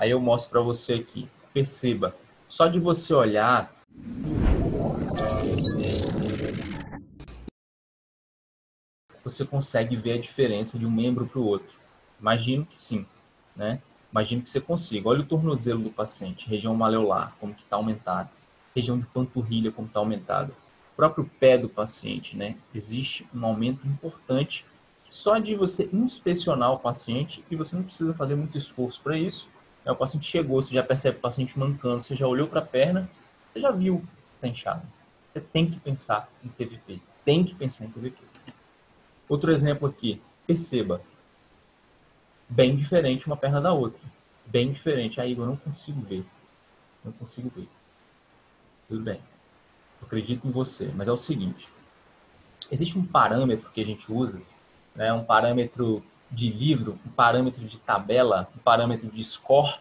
Aí eu mostro para você aqui. Perceba, só de você olhar, você consegue ver a diferença de um membro para o outro. Imagino que sim, né? Imagino que você consiga. Olha o tornozelo do paciente, região maleolar, como que está aumentado. Região de panturrilha, como está aumentado. O próprio pé do paciente, né? Existe um aumento importante só de você inspecionar o paciente, e você não precisa fazer muito esforço para isso. O paciente chegou, você já percebe o paciente mancando, você já olhou para a perna, você já viu que está inchado. Você tem que pensar em TVP. Tem que pensar em TVP. Outro exemplo aqui, perceba, bem diferente uma perna da outra. Bem diferente. Aí eu não consigo ver. Não consigo ver. Tudo bem. Eu acredito em você, mas é o seguinte. Existe um parâmetro que a gente usa, né, um parâmetro de livro, um parâmetro de tabela, um parâmetro de score,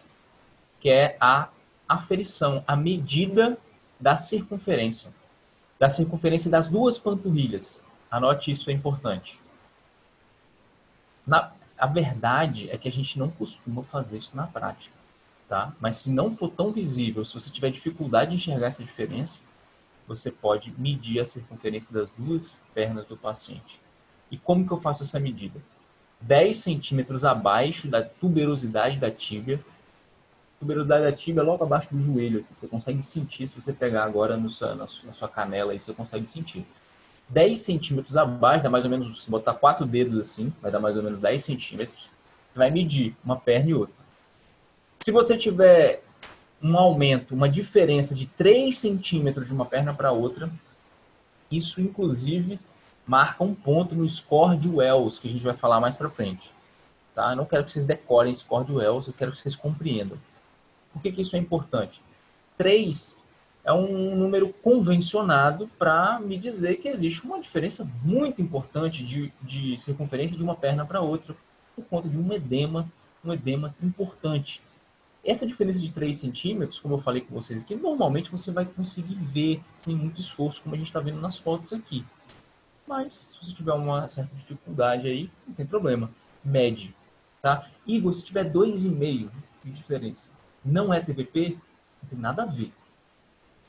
que é a aferição, a medida da circunferência das duas panturrilhas. Anote isso, é importante. A verdade é que a gente não costuma fazer isso na prática, tá? Mas se não for tão visível, se você tiver dificuldade de enxergar essa diferença, você pode medir a circunferência das duas pernas do paciente. E como que eu faço essa medida? 10 centímetros abaixo da tuberosidade da tíbia. Tuberosidade da tíbia é logo abaixo do joelho. Você consegue sentir, se você pegar agora na sua canela, aí você consegue sentir. 10 centímetros abaixo, dá mais ou menos, se botar 4 dedos assim, vai dar mais ou menos 10 centímetros. Você vai medir uma perna e outra. Se você tiver um aumento, uma diferença de 3 centímetros de uma perna para outra, isso inclusive marca um ponto no score de Wells, que a gente vai falar mais para frente. Tá? Eu não quero que vocês decorem o score de Wells, eu quero que vocês compreendam. Por que isso é importante? 3 é um número convencionado para me dizer que existe uma diferença muito importante de circunferência de uma perna para outra por conta de um edema importante. Essa diferença de 3 centímetros, como eu falei com vocês aqui, normalmente você vai conseguir ver sem muito esforço, como a gente está vendo nas fotos aqui. Mas, se você tiver uma certa dificuldade aí, não tem problema. Mede. Tá? Igor, se tiver 2,5 de diferença, não é TVP? Não tem nada a ver.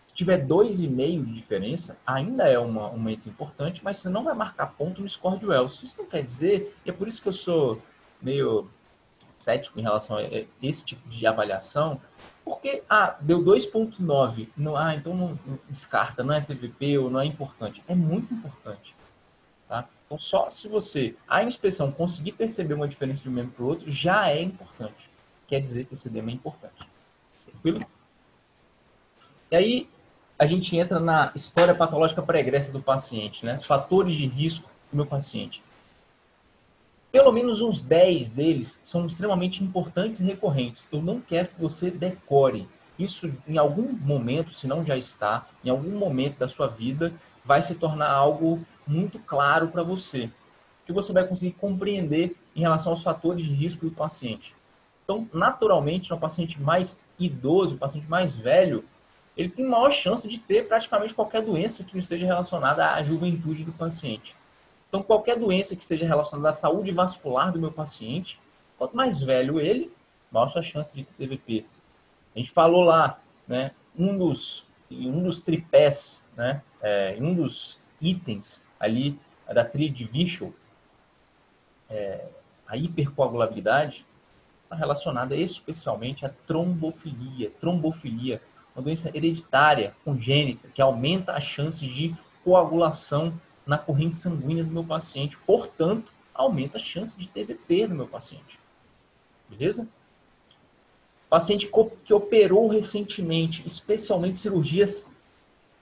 Se tiver 2,5 de diferença, ainda é um aumento importante, mas você não vai marcar ponto no score de Wells. Isso não quer dizer, e é por isso que eu sou meio cético em relação a esse tipo de avaliação, porque, deu 2,9, então não descarta, não é TVP ou não é importante. É muito importante. Tá? Então, só se você, a inspeção, conseguir perceber uma diferença de um membro para o outro, já é importante. Quer dizer que esse edema é importante. Tranquilo? E aí, a gente entra na história patológica pregressa do paciente, né? Os fatores de risco do meu paciente. Pelo menos uns 10 deles são extremamente importantes e recorrentes. Eu não quero que você decore. Isso, em algum momento, se não já está, em algum momento da sua vida, vai se tornar algo muito claro para você. Que você vai conseguir compreender em relação aos fatores de risco do paciente. Então, naturalmente, no paciente mais idoso, o paciente mais velho, ele tem maior chance de ter praticamente qualquer doença que não esteja relacionada à juventude do paciente. Então, qualquer doença que esteja relacionada à saúde vascular do meu paciente, quanto mais velho ele, maior sua chance de ter TVP. A gente falou lá, né, um dos tripés, né, um dos itens ali da tríade Virchow, a hipercoagulabilidade, está relacionada especialmente à trombofilia. Trombofilia, uma doença hereditária, congênita, que aumenta a chance de coagulação na corrente sanguínea do meu paciente. Portanto, aumenta a chance de TVP no meu paciente. Beleza? Paciente que operou recentemente, especialmente cirurgias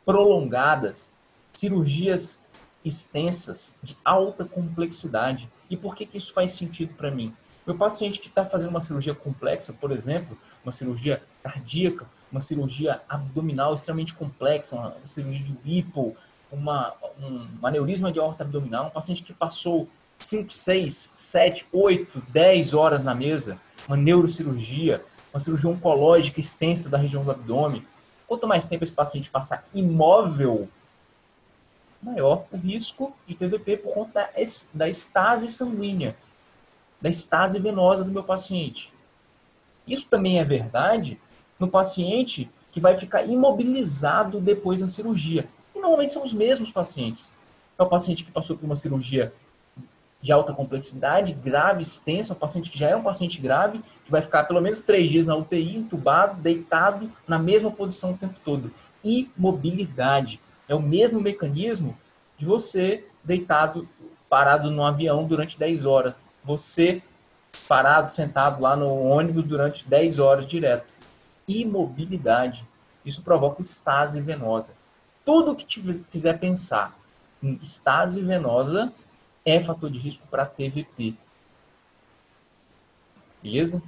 prolongadas, cirurgias extensas, de alta complexidade. E por que isso faz sentido para mim? Meu paciente que está fazendo uma cirurgia complexa, por exemplo, uma cirurgia cardíaca, uma cirurgia abdominal extremamente complexa, uma cirurgia de Whipple, um aneurisma de aorta abdominal, um paciente que passou 5, 6, 7, 8, 10 horas na mesa, uma neurocirurgia, uma cirurgia oncológica extensa da região do abdômen. Quanto mais tempo esse paciente passar imóvel, maior o risco de TVP por conta da estase sanguínea, da estase venosa do meu paciente. Isso também é verdade no paciente que vai ficar imobilizado depois da cirurgia. E normalmente são os mesmos pacientes. É o paciente que passou por uma cirurgia de alta complexidade, grave, extensa, o paciente que já é um paciente grave, que vai ficar pelo menos 3 dias na UTI, entubado, deitado, na mesma posição o tempo todo. Imobilidade. É o mesmo mecanismo de você deitado, parado no avião durante 10 horas. Você parado, sentado lá no ônibus durante 10 horas direto. Imobilidade. Isso provoca estase venosa. Tudo que te fizer pensar em estase venosa é fator de risco para TVP. Beleza?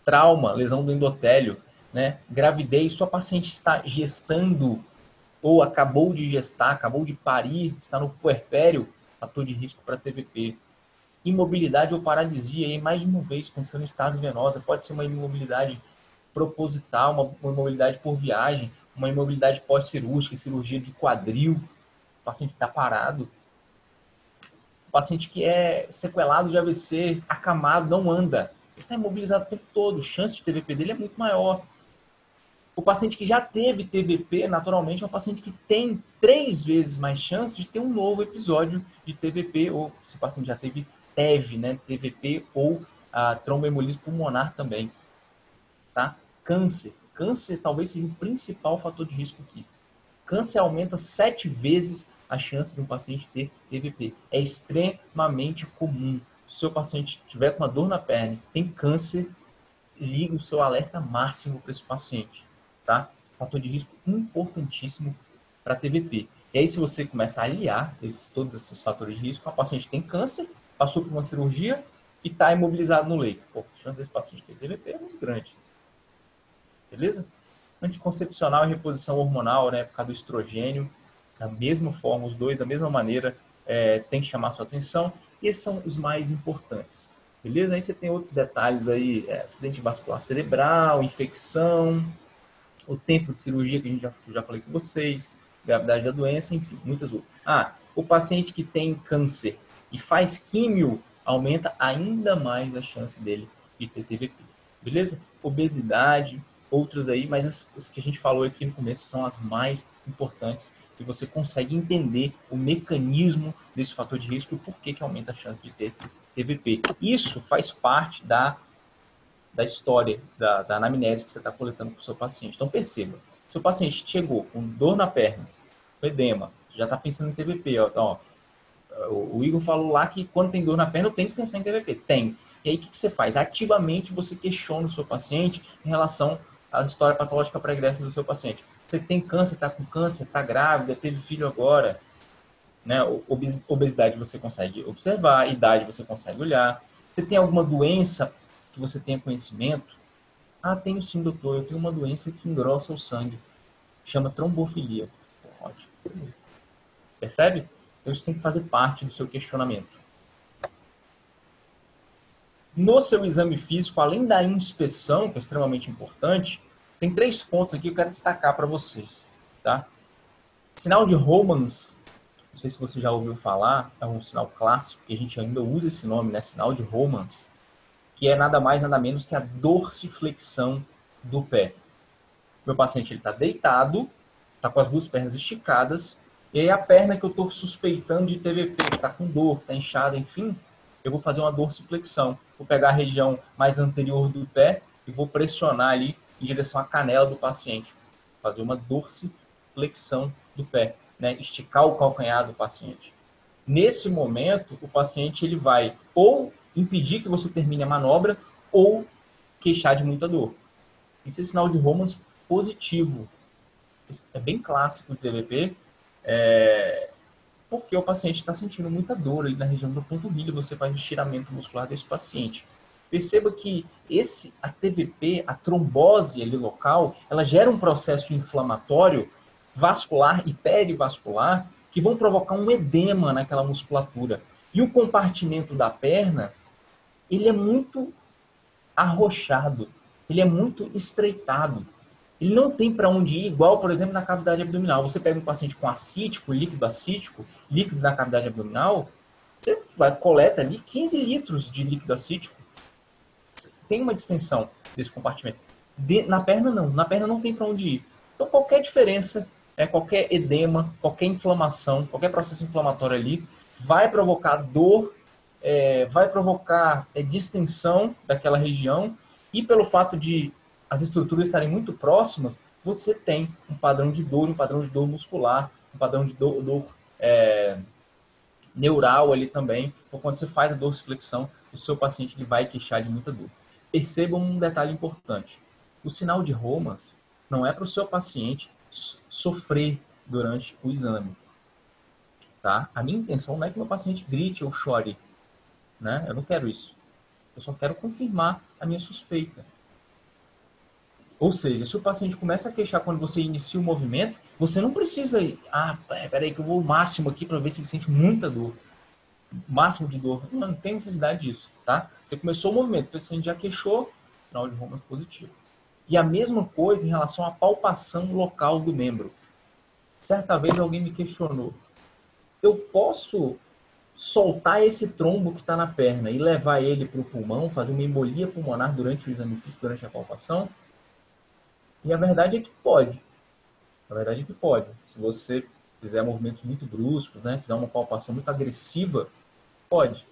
Trauma, lesão do endotélio, né? Gravidez, sua paciente está gestando ou acabou de gestar, acabou de parir, está no puerpério, fator de risco para TVP. Imobilidade ou paralisia, e mais uma vez, pensando em estase venosa, pode ser uma imobilidade proposital, uma imobilidade por viagem, uma imobilidade pós-cirúrgica, cirurgia de quadril, o paciente está parado. O paciente que é sequelado de AVC, acamado, não anda. Ele está imobilizado o tempo todo, a chance de TVP dele é muito maior. O paciente que já teve TVP, naturalmente, é um paciente que tem 3 vezes mais chance de ter um novo episódio de TVP, ou se o paciente já teve TEV, né? TVP ou a tromboembolismo pulmonar também. Tá? Câncer. Câncer talvez seja o principal fator de risco aqui. Câncer aumenta 7 vezes a chance de um paciente ter TVP. É extremamente comum. Se o seu paciente tiver com uma dor na perna, tem câncer, liga o seu alerta máximo para esse paciente. Tá? Fator de risco importantíssimo para TVP. E aí, se você começa a aliar todos esses fatores de risco, o paciente tem câncer, passou por uma cirurgia e está imobilizado no leito. Pô, a chance desse paciente ter TVP é muito grande. Beleza? Anticoncepcional e reposição hormonal, né, por causa do estrogênio, da mesma forma, os dois, da mesma maneira, tem que chamar a sua atenção. E esses são os mais importantes. Beleza? Aí você tem outros detalhes aí, acidente vascular cerebral, infecção, o tempo de cirurgia que a gente já falei com vocês, gravidade da doença, enfim, muitas outras. O paciente que tem câncer e faz químio, aumenta ainda mais a chance dele de ter TVP. Beleza? Obesidade, outras aí, mas as que a gente falou aqui no começo são as mais importantes, que você consegue entender o mecanismo desse fator de risco e por que aumenta a chance de ter TVP. Isso faz parte da história, da anamnese que você está coletando com o seu paciente. Então perceba, se o paciente chegou com dor na perna, com edema, já está pensando em TVP, ó, o Igor falou lá que quando tem dor na perna eu tenho que pensar em TVP. Tem. E aí o que você faz? Ativamente você questiona o seu paciente em relação à história patológica pregressa do seu paciente. Você tem câncer, está com câncer, está grávida, teve filho agora, né? Obesidade você consegue observar, idade você consegue olhar. Você tem alguma doença que você tenha conhecimento? Tenho sim, doutor, eu tenho uma doença que engrossa o sangue, chama trombofilia. Ótimo. Percebe? Então isso tem que fazer parte do seu questionamento. No seu exame físico, além da inspeção, que é extremamente importante, tem 3 pontos aqui que eu quero destacar para vocês. Tá? Sinal de Romans, não sei se você já ouviu falar, é um sinal clássico, que a gente ainda usa esse nome, né? Sinal de Romans, que é nada mais, nada menos que a dorsiflexão do pé. Meu paciente está deitado, está com as 2 pernas esticadas, e aí a perna que eu estou suspeitando de TVP, está com dor, está inchada, enfim, eu vou fazer uma dorsiflexão. Vou pegar a região mais anterior do pé e vou pressionar ali em direção à canela do paciente. Fazer uma dorsiflexão do pé, né? Esticar o calcanhar do paciente. Nesse momento, o paciente ele vai ou impedir que você termine a manobra ou queixar de muita dor. Esse é sinal de Romans positivo. É bem clássico de TVP, porque o paciente está sentindo muita dor ali na região da panturrilha, você faz o estiramento muscular desse paciente. Perceba que a TVP, a trombose ali local, ela gera um processo inflamatório vascular e perivascular que vão provocar um edema naquela musculatura. E o compartimento da perna, ele é muito arrochado, ele é muito estreitado. Ele não tem para onde ir, igual, por exemplo, na cavidade abdominal. Você pega um paciente com acítico, líquido na cavidade abdominal, você coleta ali 15 litros de líquido acítico. Tem uma distensão. desse compartimento. Na perna não, na perna não tem para onde ir. Então qualquer diferença, qualquer edema, qualquer inflamação, qualquer processo inflamatório ali, vai provocar dor, vai provocar distensão daquela região, e pelo fato de as estruturas estarem muito próximas, você tem um padrão de dor muscular, um padrão de dor neural ali também. Então, quando você faz a dorsiflexão, o seu paciente ele vai queixar de muita dor. Percebam um detalhe importante. O sinal de Romas não é para o seu paciente sofrer durante o exame. Tá? A minha intenção não é que meu paciente grite ou chore. Né? Eu não quero isso. Eu só quero confirmar a minha suspeita. Ou seja, se o paciente começa a queixar quando você inicia o movimento, você não precisa ir, peraí que eu vou o máximo aqui para ver se ele sente muita dor. Máximo de dor. Não tem necessidade disso, tá? Você começou o movimento, o paciente já queixou, sinal de Romas positivo. E a mesma coisa em relação à palpação local do membro. Certa vez alguém me questionou, eu posso soltar esse trombo que está na perna e levar ele para o pulmão, fazer uma embolia pulmonar durante o exame físico, durante a palpação? E a verdade é que pode. A verdade é que pode. Se você fizer movimentos muito bruscos, né, fizer uma palpação muito agressiva, pode.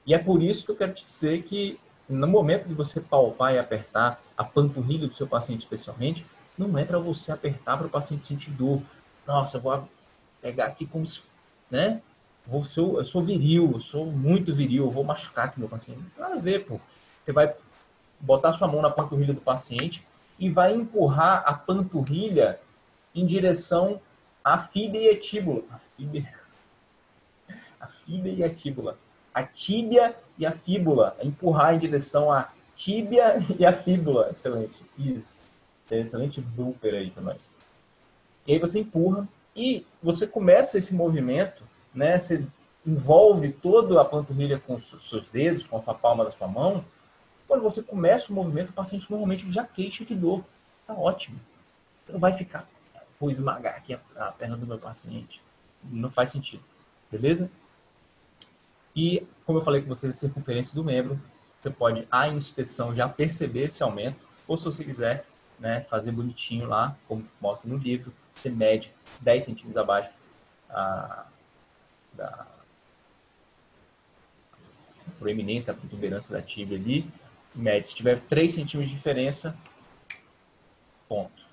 E é por isso que eu quero te dizer que no momento de você palpar e apertar a panturrilha do seu paciente especialmente, não é para você apertar para o paciente sentir dor. Nossa, eu vou pegar aqui como se... né? Eu sou viril, eu sou muito viril, eu vou machucar aqui meu paciente. Não tem nada a ver, pô. Você vai botar sua mão na panturrilha do paciente e vai empurrar a panturrilha em direção à fíbia e a tíbula. A fíbia e a tíbula. A tíbia e a fíbula. Empurrar em direção à tíbia e a fíbula. Excelente. Isso. É excelente blooper aí para nós. E aí você empurra e você começa esse movimento, né? Você envolve toda a panturrilha com os seus dedos, com a sua palma da sua mão. Quando você começa o movimento, o paciente normalmente já queixa de dor. Tá ótimo. Não vai ficar, vou esmagar aqui a perna do meu paciente. Não faz sentido. Beleza? E, como eu falei com vocês, a circunferência do membro, você pode, à inspeção, já perceber esse aumento. Ou se você quiser, né, fazer bonitinho lá, como mostra no livro, você mede 10 centímetros abaixo da proeminência, da protuberância da tíbia ali. Mede. Se tiver 3 centímetros de diferença, ponto.